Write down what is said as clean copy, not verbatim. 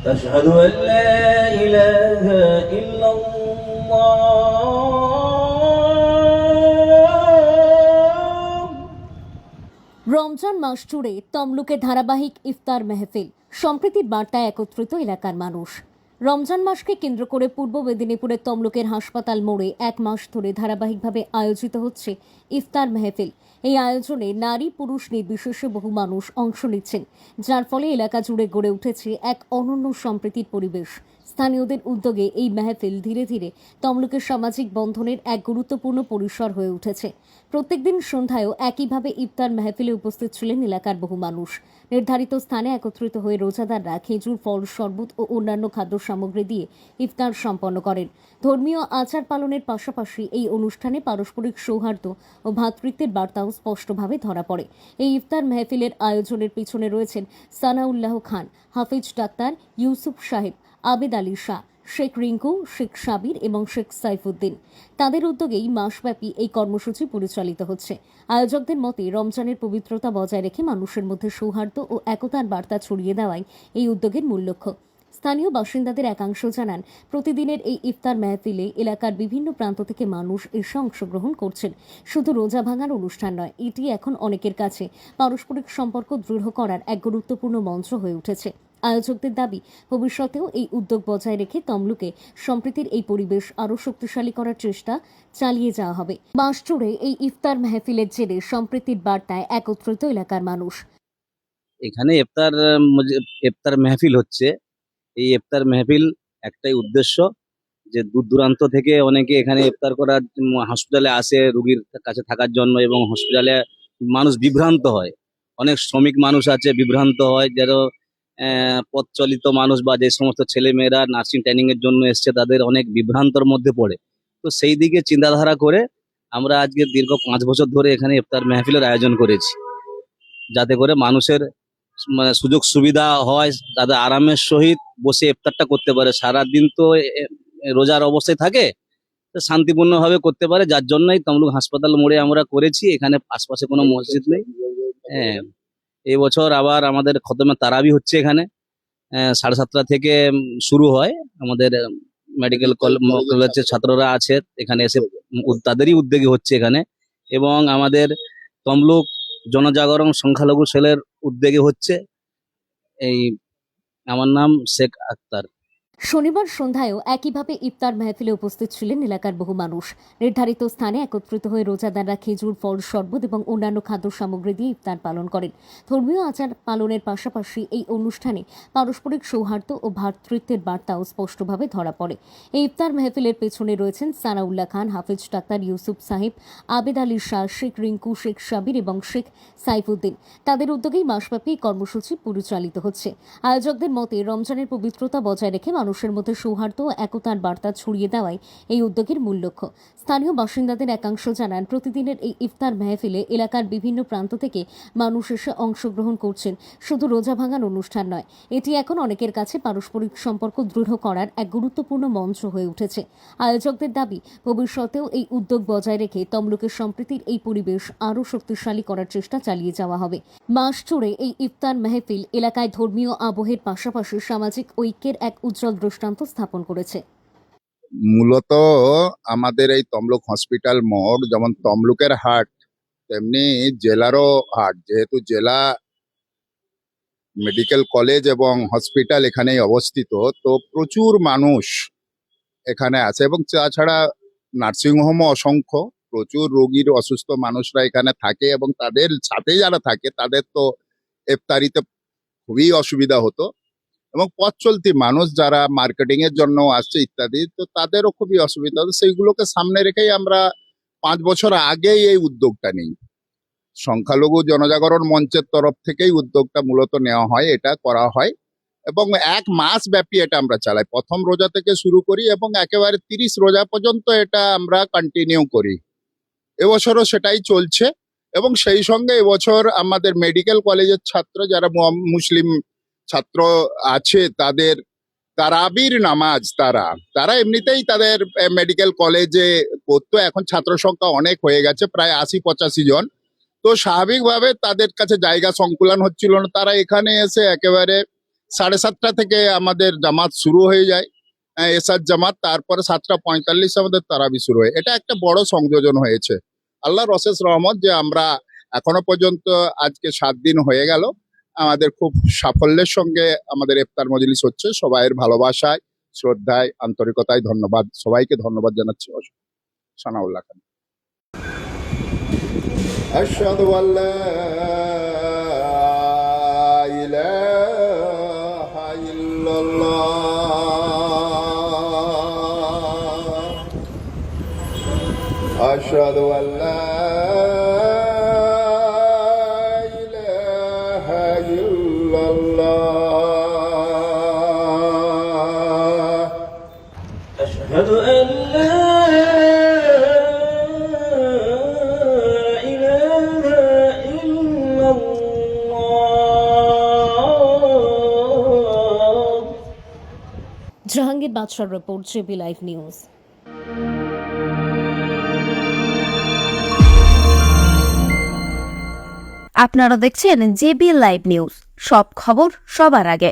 أشهد أن لا إله إلا الله। রমজান মাস জুড়ে তমলুকে ধারাবাহিক ইফতার মেহফিল, সম্প্রীতির বার্তায় একত্রিত এলাকার মানুষ। রমজান মাসকে কেন্দ্র করে পূর্ব মেদিনীপুরের তমলুকের হাসপাতাল মোড়ে এক মাস ধরে ধারাবাহিকভাবে আয়োজিত হচ্ছে ইফতার মেহফিল। এই আয়োজনে নারী পুরুষ নির্বিশেষে বহু মানুষ অংশ নিচ্ছেন, যার ফলে এলাকা জুড়ে গড়ে উঠেছে এক অনন্য সম্প্রীতির পরিবেশ। স্থানীয়দের উদ্যোগে এই মেহফিল ধীরে ধীরে তমলুকের সামাজিক বন্ধনের এক গুরুত্বপূর্ণ পরিসর হয়ে উঠেছে। প্রত্যেকদিন সন্ধ্যায়ও একইভাবে ইফতার মেহফিলে উপস্থিত ছিলেন এলাকার বহু মানুষ। নির্ধারিত স্থানে একত্রিত হয়ে রোজাদাররা খেজুর, ফল, শরবত ও অন্যান্য খাদ্য সামগ্রী দিয়ে ইফতার সম্পন্ন করেন। ধর্মীয় আচার পালনের পাশাপাশি এই অনুষ্ঠানে পারস্পরিক সৌহার্দ্য ও ভ্রাতৃত্বের বার্তাও স্পষ্টভাবে ধরা পড়ে। এই ইফতার মেহফিলের আয়োজনের পিছনে রয়েছেন সানাউল্লাহ খান, হাফিজ ডাক্তার, ইউসুফ সাহেব, আবেদ আলী শাহ, শেখ রিঙ্কু, শেখ সাবির এবং শেখ সাইফুদ্দিন। তাদের উদ্যোগেই মাসব্যাপী এই কর্মসূচি পরিচালিত হচ্ছে। আয়োজকদের মতে রমজানের পবিত্রতা বজায় রেখে মানুষের মধ্যে সৌহার্দ্য ও একতার বার্তা ছড়িয়ে দেওয়াই এই উদ্যোগের মূল লক্ষ্য। স্থানীয় বাসিন্দাদের একাংশ জানান, প্রতিদিনের এই ইফতার মেহফিলে এলাকার বিভিন্ন প্রান্ত থেকে মানুষ এসে অংশগ্রহণ করছেন। শুধু রোজা ভাঙার অনুষ্ঠান নয়, এটি এখন অনেকের কাছে পারস্পরিক সম্পর্ক দৃঢ় করার এক গুরুত্বপূর্ণ মঞ্চ হয়ে উঠেছে। আয়োজকদের দাবি, ভবিষ্যতেও এই উদ্যোগ বজায় রেখে তমলুকে সম্প্রীতির এই পরিবেশ আরও শক্তিশালী করার চেষ্টা চালিয়ে যাওয়া হবে। মাস জুড়ে এই ইফতার মেহফিলের জেরে সম্প্রীতির বার্তায় একত্রিত এলাকার মানুষ। এখানে ইফতার মেহফিল হচ্ছে। এই ইফতার মেহফিল একটাই উদ্দেশ্য, যে দূর দূরান্ত থেকে অনেকে এখানে ইফতার করার হসপিটালে আসে রুগীর কাছে থাকার জন্য, এবং হসপিটালে মানুষ বিভ্রান্ত হয়। অনেক শ্রমিক মানুষ আছে বিভ্রান্ত হয়, যারা পথ চলিত মানুষ বা যে সমস্ত ছেলে মেয়েরা নার্সিং ট্রেনিং এর জন্য এসছে, তাদের অনেক বিভ্রান্তর মধ্যে পড়ে। তো সেই দিকে চিন্তাধারা করে আমরা আজকে দীর্ঘ 5 বছর ধরে এখানে ইফতার মেহফিলের আয়োজন করেছি, যাতে করে মানুষের সুযোগ সুবিধা হয়, তাদের আরামের সহিত বসে ইফতারটা করতে পারে। সারাদিন তো রোজার অবস্থায় থাকে, তো শান্তিপূর্ণভাবে করতে পারে। যার জন্যই তমলুক হাসপাতাল মোড়ে আমরা করেছি। এখানে আশপাশে কোনো মসজিদ নেই। হ্যাঁ, এই বছর আবার আমাদের খতমে তারাবি হচ্ছে এখানে। 7:30 থেকে শুরু হয়। আমাদের মেডিকেল কলেজের ছাত্ররা আছে এখানে এসে, তাদেরই উদ্যোগে হচ্ছে এখানে। এবং আমাদের তমলুক জনজাগরণ সংখ্যালঘু সেলের উদ্যোগে হচ্ছে। এই আমার নাম শেখ আক্তার। শনিবার সন্ধ্যায়ও একইভাবে ইফতার মেহফিলে উপস্থিত ছিলেন এলাকার বহু মানুষ। নির্ধারিত স্থানে একত্রিত হয়ে রোজাদাররা খেজুর, ফল, শরবত এবং অন্যান্য খাদ্য সামগ্রী দিয়ে ইফতার পালন করেন। ধর্মীয় আচার পালনের পাশাপাশি এই অনুষ্ঠানে পারস্পরিক সৌহার্দ্য ও ভ্রাতৃত্বের বার্তাও স্পষ্টভাবে ধরা পড়ে। এই ইফতার মেহফিলের পেছনে রয়েছেন সানাউল্লাহ খান, হাফিজ ডাক্তার, ইউসুফ সাহেব, আবেদ আলী শাহ, শেখ রিঙ্কু, শেখ সাবির এবং শেখ সাইফুদ্দিন। তাদের উদ্যোগেই মাসব্যাপী কর্মসূচি পরিচালিত হচ্ছে। আয়োজকদের মতে রমজানের পবিত্রতা বজায় রেখে মানুষের মধ্যে সৌহার্দ্য ও একতার বার্তা ছড়িয়ে দেওয়াই এই উদ্যোগের মূল লক্ষ্য। স্থানীয় বাসিন্দাদের একাংশ জানান, প্রতিদিনের এই ইফতার মেহফিলে এলাকার বিভিন্ন প্রান্ত থেকে মানুষ এসে অংশগ্রহণ করছেন। শুধু রোজা ভাঙার অনুষ্ঠান নয়, এটি এখন অনেকের কাছে পারস্পরিক সম্পর্ক দৃঢ় করার এক গুরুত্বপূর্ণ মঞ্চ হয়ে উঠেছে। আয়োজকদের দাবি, ভবিষ্যতেও এই উদ্যোগ বজায় রেখে তমলুকের সম্প্রীতির এই পরিবেশ আরও শক্তিশালী করার চেষ্টা চালিয়ে যাওয়া হবে। মাস জুড়ে এই ইফতার মেহফিল এলাকায় ধর্মীয় আবহের পাশাপাশি সামাজিক ঐক্যের এক উজ্জ্বল দৃষ্টান্ত স্থাপন করেছে। মূলত আমাদের এই তমলুক হসপিটাল মোড় যেমন তমলুকের হাট, তেমনি জেলারও হাট। যেহেতু জেলা মেডিকেল কলেজ এবং হসপিটাল এখানেই অবস্থিত, তো প্রচুর মানুষ এখানে আছে। এবং তাছাড়া নার্সিংহোমও অসংখ্য, প্রচুর রোগীর অসুস্থ মানুষরা এখানে থাকে, এবং তাদের সাথে যারা থাকে তাদের তো ইফতারিতে খুবই অসুবিধা হতো। এবং পথ চলতি মানুষ যারা মার্কেটিং এর জন্য আসছে ইত্যাদি, তো তাদেরও খুবই অসুবিধা হতো। সেইগুলোকে সামনে রেখেই আমরা 5 বছর আগেই এই উদ্যোগটা নিই। সংখ্যালঘু জনজাগরণ মঞ্চের তরফ থেকেই উদ্যোগটা মূলত নেওয়া হয়, এটা করা হয়। এবং 1 মাস ব্যাপী এটা আমরা চালাই। প্রথম রোজা থেকে শুরু করি এবং একেবারে 30 রোজা পর্যন্ত এটা আমরা কন্টিনিউ করি। এবছরও সেটাই চলছে। এবং সেই সঙ্গে এবছর আমাদের মেডিকেল কলেজের ছাত্র যারা মুসলিম ছাত্র আছে, তাদের তারাবির নামাজ, তারা এমনিতেই তাদের মেডিকেল কলেজে পড়তো। এখন ছাত্র সংখ্যা অনেক হয়ে গেছে, প্রায় 80-85 জন। তো স্বাভাবিকভাবে তাদের কাছে জায়গা সংকুলান হচ্ছিল না, তারা এখানে এসে একেবারে 7:30 থেকে আমাদের জামাত শুরু হয়ে যায়, এসার জামাত। তারপরে 7:45 আমাদের তারাবি শুরু হয়। এটা একটা বড় সংযোজন হয়েছে। আল্লাহর অশেষ রহমত যে আমরা এখনো পর্যন্ত আজকে 7 দিন হয়ে গেল, আমাদের খুব সাফল্যের সঙ্গে আমাদের ইফতার মজলিস হচ্ছে। সবাইয়ের ভালোবাসায়, শ্রদ্ধায়, আন্তরিকতায় ধন্যবাদ, সবাইকে ধন্যবাদ জানাচ্ছি। সানাউল্লাহ খান। আশহাদু আল্লা ইলাহা ইল্লাল্লাহ, আশহাদু আল্লা ইলাহা ইল্লাল্লাহ, أشهد أن لا إله إلا الله। জাহাঙ্গীর বাদশার রিপোর্ট, জেবি লাইভ নিউজ। আপনারা দেখছেন জেবি লাইভ নিউজ, সব খবর সবার আগে।